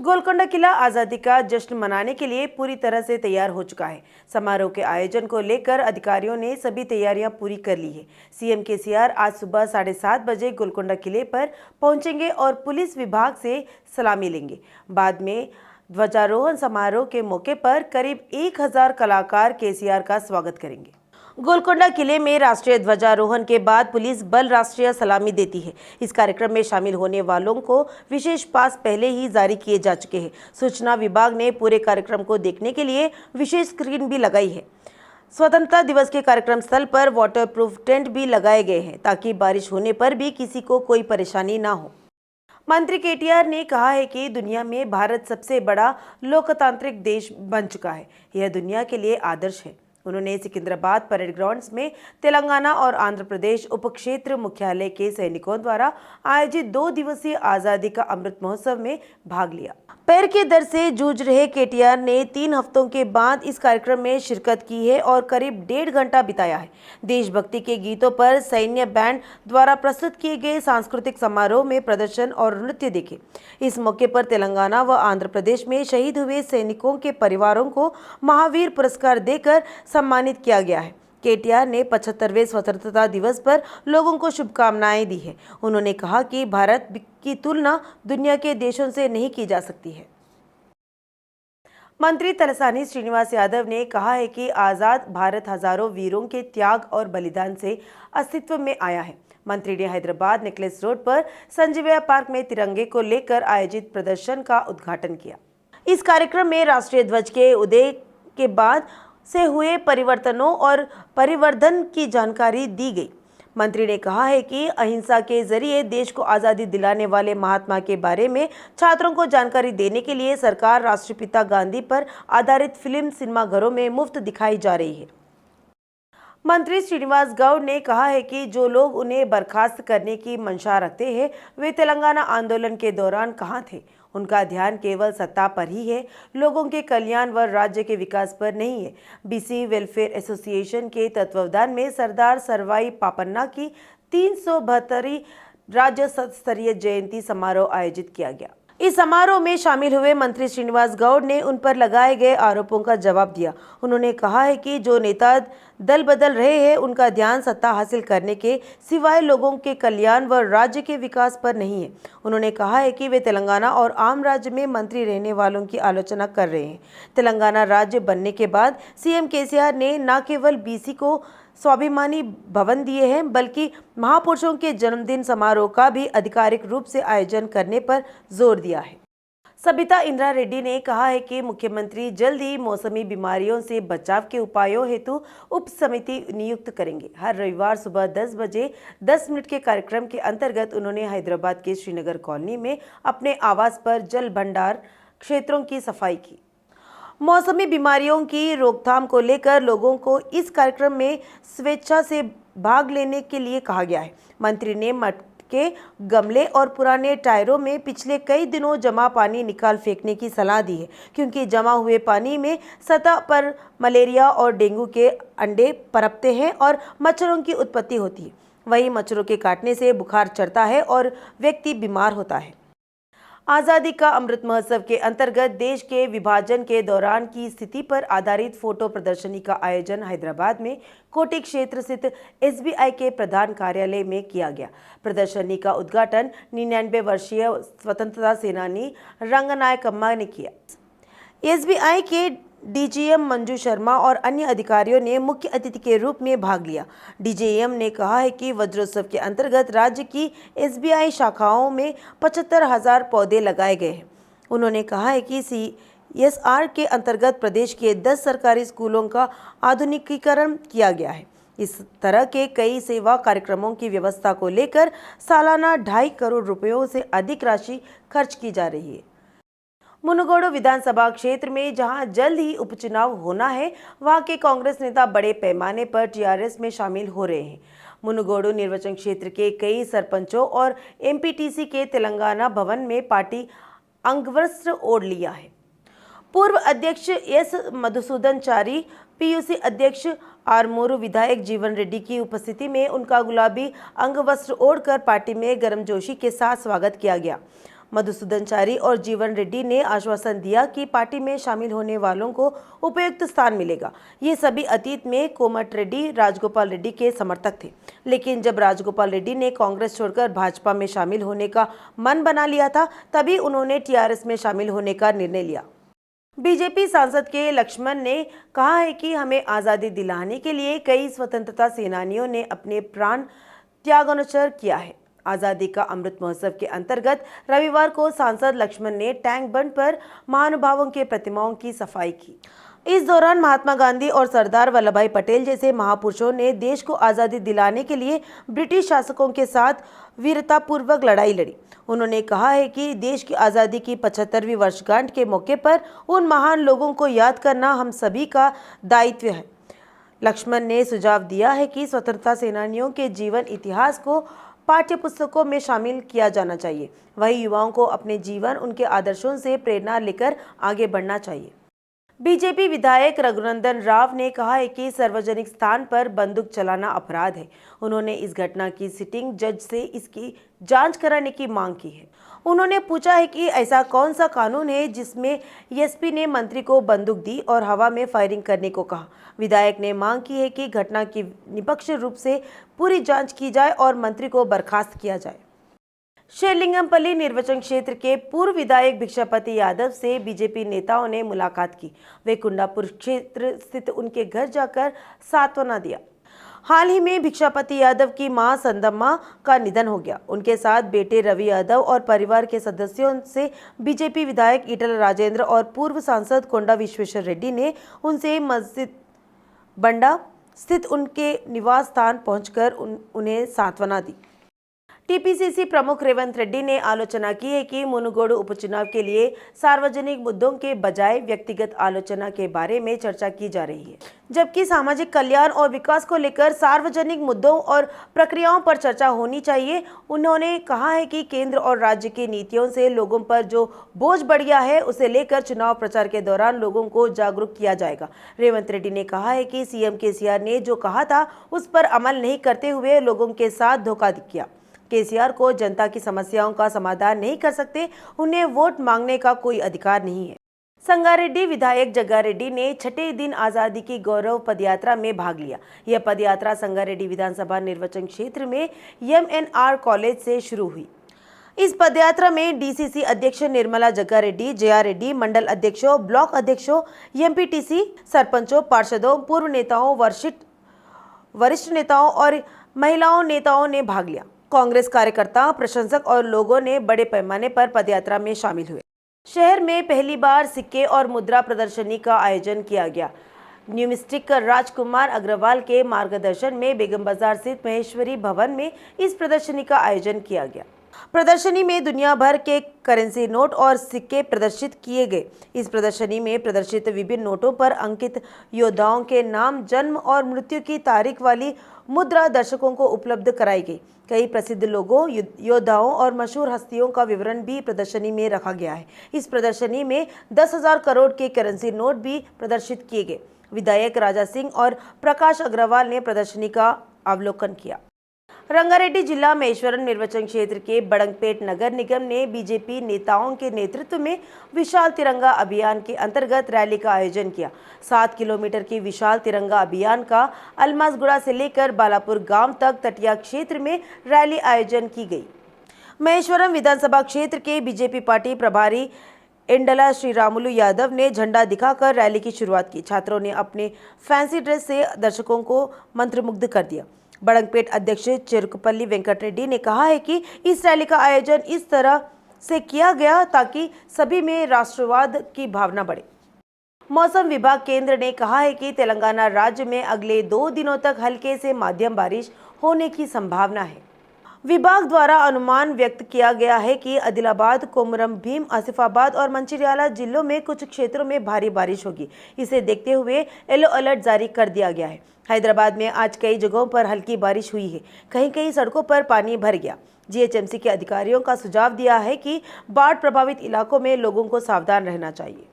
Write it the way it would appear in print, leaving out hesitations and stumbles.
गोलकोंडा किला आज़ादी का जश्न मनाने के लिए पूरी तरह से तैयार हो चुका है। समारोह के आयोजन को लेकर अधिकारियों ने सभी तैयारियां पूरी कर ली है। सीएम केसीआर आज सुबह 7:30 बजे गोलकोंडा किले पर पहुंचेंगे और पुलिस विभाग से सलामी लेंगे। बाद में ध्वजारोहण समारोह के मौके पर करीब 1000 कलाकार केसीआर का स्वागत करेंगे। गोलकोंडा किले में राष्ट्रीय ध्वजारोहण के बाद पुलिस बल राष्ट्रीय सलामी देती है। इस कार्यक्रम में शामिल होने वालों को विशेष पास पहले ही जारी किए जा चुके हैं। सूचना विभाग ने पूरे कार्यक्रम को देखने के लिए विशेष स्क्रीन भी लगाई है। स्वतंत्रता दिवस के कार्यक्रम स्थल पर वाटरप्रूफ टेंट भी लगाए गए हैं ताकि बारिश होने पर भी किसी को कोई परेशानी ना हो। मंत्री केटीआर ने कहा है कि दुनिया में भारत सबसे बड़ा लोकतांत्रिक देश बन चुका है। यह दुनिया के लिए आदर्श है। उन्होंने सिकंदराबाद परेड ग्राउंड्स में तेलंगाना और आंध्र प्रदेश उपक्षेत्र मुख्यालय के सैनिकों द्वारा आयोजित 2 दिवसीय आज़ादी का अमृत महोत्सव में भाग लिया। पैर के दर्द से जूझ रहे केटीआर ने 3 हफ्तों के बाद इस कार्यक्रम में शिरकत की है और करीब 1.5 घंटा बिताया है। देशभक्ति के गीतों पर सैन्य बैंड द्वारा प्रस्तुत किए गए सांस्कृतिक समारोह में प्रदर्शन और नृत्य देखे। इस मौके पर तेलंगाना व आंध्र प्रदेश में शहीद हुए सैनिकों के परिवारों को महावीर पुरस्कार देकर सम्मानित किया गया है। केटीआर ने 75वें स्वतंत्रता दिवस पर लोगों को शुभकामनाएं दी है। उन्होंने कहा कि भारत की तुलना दुनिया के देशों से नहीं की जा सकती है। मंत्री तलसानी श्रीनिवास यादव ने कहा है कि आज़ाद भारत हजारों वीरों के त्याग और बलिदान से अस्तित्व में आया है। मंत्री ने हैदराबाद नेकलेस रोड पर संजीवया पार्क में तिरंगे को लेकर आयोजित प्रदर्शन का उद्घाटन किया। इस कार्यक्रम में राष्ट्रीय ध्वज के उदय के बाद से हुए परिवर्तनों और परिवर्धन की जानकारी दी गई। मंत्री ने कहा है कि अहिंसा के जरिए देश को आज़ादी दिलाने वाले महात्मा के बारे में छात्रों को जानकारी देने के लिए सरकार राष्ट्रपिता गांधी पर आधारित फिल्म सिनेमाघरों में मुफ्त दिखाई जा रही है। मंत्री श्रीनिवास गौड़ ने कहा है कि जो लोग उन्हें बर्खास्त करने की मंशा रखते हैं वे तेलंगाना आंदोलन के दौरान कहाँ थे। उनका ध्यान केवल सत्ता पर ही है, लोगों के कल्याण व राज्य के विकास पर नहीं है। बीसी वेलफेयर एसोसिएशन के तत्वावधान में सरदार सर्वाई पापन्ना की 372वीं राज्य स्तरीय जयंती समारोह आयोजित किया गया। इस समारोह में शामिल हुए मंत्री श्रीनिवास गौड़ ने उन पर लगाए गए आरोपों का जवाब दिया। उन्होंने कहा है कि जो नेता दल बदल रहे हैं उनका ध्यान सत्ता हासिल करने के सिवाय लोगों के कल्याण व राज्य के विकास पर नहीं है। उन्होंने कहा है कि वे तेलंगाना और आम राज्य में मंत्री रहने वालों की आलोचना कर रहे हैं। तेलंगाना राज्य बनने के बाद सीएम केसीआर ने न केवल बीसी को स्वाभिमानी भवन दिए हैं बल्कि महापुरुषों के जन्मदिन समारोह का भी आधिकारिक रूप से आयोजन करने पर जोर दिया है। सबिता इंद्रा रेड्डी ने कहा है कि मुख्यमंत्री जल्द ही मौसमी बीमारियों से बचाव के उपायों हेतु उप समिति नियुक्त करेंगे। हर रविवार सुबह 10 बजे 10 मिनट के कार्यक्रम के अंतर्गत उन्होंने हैदराबाद के श्रीनगर कॉलोनी में अपने आवास पर जल भंडार क्षेत्रों की सफाई की। मौसमी बीमारियों की रोकथाम को लेकर लोगों को इस कार्यक्रम में स्वेच्छा से भाग लेने के लिए कहा गया है। मंत्री ने मटके, गमले और पुराने टायरों में पिछले कई दिनों जमा पानी निकाल फेंकने की सलाह दी है, क्योंकि जमा हुए पानी में सतह पर मलेरिया और डेंगू के अंडे पनपते हैं और मच्छरों की उत्पत्ति होती है। वहीं मच्छरों के काटने से बुखार चढ़ता है और व्यक्ति बीमार होता है। आज़ादी का अमृत महोत्सव के अंतर्गत देश के विभाजन के दौरान की स्थिति पर आधारित फोटो प्रदर्शनी का आयोजन हैदराबाद में कोटी क्षेत्र स्थित एसबीआई के प्रधान कार्यालय में किया गया। प्रदर्शनी का उद्घाटन 99 वर्षीय स्वतंत्रता सेनानी रंगनायकम्मा ने किया। एसबीआई के डीजीएम मंजू शर्मा और अन्य अधिकारियों ने मुख्य अतिथि के रूप में भाग लिया। डीजीएम ने कहा है कि वज्रोत्सव के अंतर्गत राज्य की एसबीआई शाखाओं में 75,000 पौधे लगाए गए हैं। उन्होंने कहा है कि सीएसआर के अंतर्गत प्रदेश के 10 सरकारी स्कूलों का आधुनिकीकरण किया गया है। इस तरह के कई सेवा कार्यक्रमों की व्यवस्था को लेकर सालाना 2.5 करोड़ रुपयों से अधिक राशि खर्च की जा रही है। मुनुगोडु विधानसभा क्षेत्र में जहां जल्द ही उपचुनाव होना है, वहां के कांग्रेस नेता बड़े पैमाने पर टीआरएस में शामिल हो रहे हैं। मुनुगोडु निर्वाचन क्षेत्र के कई सरपंचों और एमपीटीसी के तेलंगाना भवन में पार्टी अंगवस्त्र ओढ़ लिया है। पूर्व अध्यक्ष एस मधुसूदन चारी, पीयूसी अध्यक्ष आरमूरू विधायक जीवन रेड्डी की उपस्थिति में उनका गुलाबी अंगवस्त्र ओढ़कर पार्टी में गर्मजोशी के साथ स्वागत किया गया। मधुसूदनचारी और जीवन रेड्डी ने आश्वासन दिया कि पार्टी में शामिल होने वालों को उपयुक्त स्थान मिलेगा। ये सभी अतीत में कोमट रेड्डी, राजगोपाल रेड्डी के समर्थक थे, लेकिन जब राजगोपाल रेड्डी ने कांग्रेस छोड़कर भाजपा में शामिल होने का मन बना लिया था, तभी उन्होंने टीआरएस में शामिल होने का निर्णय लिया। बीजेपी सांसद के लक्ष्मण ने कहा है कि हमें आज़ादी दिलाने के लिए कई स्वतंत्रता सेनानियों ने अपने प्राण त्यागानुसार किया है। आज़ादी का अमृत महोत्सव के अंतर्गत रविवार को सांसद लक्ष्मण ने टैंक बंड पर महानुभावों के प्रतिमाओं की सफाई की। इस दौरान महात्मा गांधी और सरदार वल्लभ भाई पटेल जैसे महापुरुषों ने देश को आज़ादी दिलाने के लिए ब्रिटिश शासकों के साथ वीरतापूर्वक लड़ाई लड़ी। उन्होंने कहा है कि देश की आज़ादी की 75वीं वर्षगांठ के मौके पर उन महान लोगों को याद करना हम सभी का दायित्व है। लक्ष्मण ने सुझाव दिया है कि स्वतंत्रता सेनानियों के जीवन इतिहास को पाठ्य पुस्तकों में शामिल किया जाना चाहिए। वही युवाओं को अपने जीवन, उनके आदर्शों से प्रेरणा लेकर आगे बढ़ना चाहिए। बीजेपी विधायक रघुनंदन राव ने कहा है कि सार्वजनिक स्थान पर बंदूक चलाना अपराध है। उन्होंने इस घटना की सिटिंग जज से इसकी जांच कराने की मांग की है। उन्होंने पूछा है कि ऐसा कौन सा कानून है जिसमें एसपी ने मंत्री को बंदूक दी और हवा में फायरिंग करने को कहा। विधायक ने मांग की है कि घटना की निष्पक्ष रूप से पूरी जांच की जाए और मंत्री को बर्खास्त किया जाए। शेरलिंगमपल्ली निर्वाचन क्षेत्र के पूर्व विधायक भिक्षापति यादव से बीजेपी नेताओं ने मुलाकात की। वे कुंडापुर क्षेत्र स्थित उनके घर जाकर सांत्वना दिया। हाल ही में भिक्षापति यादव की मां संदम्मा का निधन हो गया। उनके साथ बेटे रवि यादव और परिवार के सदस्यों से बीजेपी विधायक ईटल राजेंद्र और पूर्व सांसद कोंडा विश्वेश्वर रेड्डी ने उनसे मस्जिद बंडा स्थित उनके निवास स्थान पहुंचकर उन्हें सांत्वना दी। टीपीसीसी प्रमुख रेवंत रेड्डी ने आलोचना की है कि मुनुगोडु उपचुनाव के लिए सार्वजनिक मुद्दों के बजाय व्यक्तिगत आलोचना के बारे में चर्चा की जा रही है, जबकि सामाजिक कल्याण और विकास को लेकर सार्वजनिक मुद्दों और प्रक्रियाओं पर चर्चा होनी चाहिए। उन्होंने कहा है कि केंद्र और राज्य की नीतियों से लोगों पर जो बोझ बढ़ गया है, उसे लेकर चुनाव प्रचार के दौरान लोगों को जागरूक किया जाएगा। रेवंत रेड्डी ने कहा है कि सीएम केसीआर ने जो कहा था उस पर अमल नहीं करते हुए लोगों के साथ धोखा किया। केसीआर को जनता की समस्याओं का समाधान नहीं कर सकते, उन्हें वोट मांगने का कोई अधिकार नहीं है। संगारेड्डी विधायक जग्गारेड्डी ने छठे दिन आज़ादी की गौरव पदयात्रा में भाग लिया। यह पदयात्रा संगारेड्डी विधानसभा निर्वाचन क्षेत्र में एमएनआर कॉलेज से शुरू हुई। इस पदयात्रा में डीसीसी अध्यक्ष निर्मला जग्गारेड्डी, जेआर रेड्डी, मंडल अध्यक्षों, ब्लॉक अध्यक्षों, एमपीटीसी, सरपंचों, पार्षदों, पूर्व नेताओं, वरिष्ठ नेताओं और महिलाओं नेताओं ने भाग लिया। कांग्रेस कार्यकर्ता, प्रशंसक और लोगों ने बड़े पैमाने पर पदयात्रा में शामिल हुए। शहर में पहली बार सिक्के और मुद्रा प्रदर्शनी का आयोजन किया गया। न्यूमिस्टिक राजकुमार अग्रवाल के मार्गदर्शन में बेगम बाजार स्थित महेश्वरी भवन में इस प्रदर्शनी का आयोजन किया गया। प्रदर्शनी में दुनिया भर के करेंसी नोट और सिक्के प्रदर्शित किए गए। इस प्रदर्शनी में प्रदर्शित विभिन्न नोटों पर अंकित योद्धाओं के नाम, जन्म और मृत्यु की तारीख वाली मुद्रा दर्शकों को उपलब्ध कराई गई। कई प्रसिद्ध लोगों, योद्धाओं और मशहूर हस्तियों का विवरण भी प्रदर्शनी में रखा गया है। इस प्रदर्शनी में 10,000 करोड़ के करेंसी नोट भी प्रदर्शित किए गए। विधायक राजा सिंह और प्रकाश अग्रवाल ने प्रदर्शनी का अवलोकन किया। रंगारेड्डी जिला महेश्वरम निर्वाचन क्षेत्र के बड़ंगपेट नगर निगम ने बीजेपी नेताओं के नेतृत्व में विशाल तिरंगा अभियान के अंतर्गत रैली का आयोजन किया। 7 किलोमीटर की विशाल तिरंगा अभियान का अलमासगुड़ा से लेकर बालापुर गांव तक तटिया क्षेत्र में रैली आयोजन की गई। महेश्वरम विधानसभा क्षेत्र के बीजेपी पार्टी प्रभारी इंडला श्रीरामुलु यादव ने झंडा दिखाकर रैली की शुरुआत की। छात्रों ने अपने फैंसी ड्रेस से दर्शकों को मंत्रमुग्ध कर दिया। बड़ंगपेट अध्यक्ष चिरुकपल्ली वेंकट रेड्डी ने कहा है कि इस रैली का आयोजन इस तरह से किया गया ताकि सभी में राष्ट्रवाद की भावना बढ़े। मौसम विभाग केंद्र ने कहा है कि तेलंगाना राज्य में अगले 2 दिनों तक हल्के से मध्यम बारिश होने की संभावना है। विभाग द्वारा अनुमान व्यक्त किया गया है कि आदिलाबाद, कोमरम भीम, आसिफाबाद और मंचिर्याला जिलों में कुछ क्षेत्रों में भारी बारिश होगी। इसे देखते हुए येलो अलर्ट जारी कर दिया गया है। हैदराबाद में आज कई जगहों पर हल्की बारिश हुई है। कहीं कहीं सड़कों पर पानी भर गया। जीएचएमसी के अधिकारियों का सुझाव दिया है कि बाढ़ प्रभावित इलाकों में लोगों को सावधान रहना चाहिए।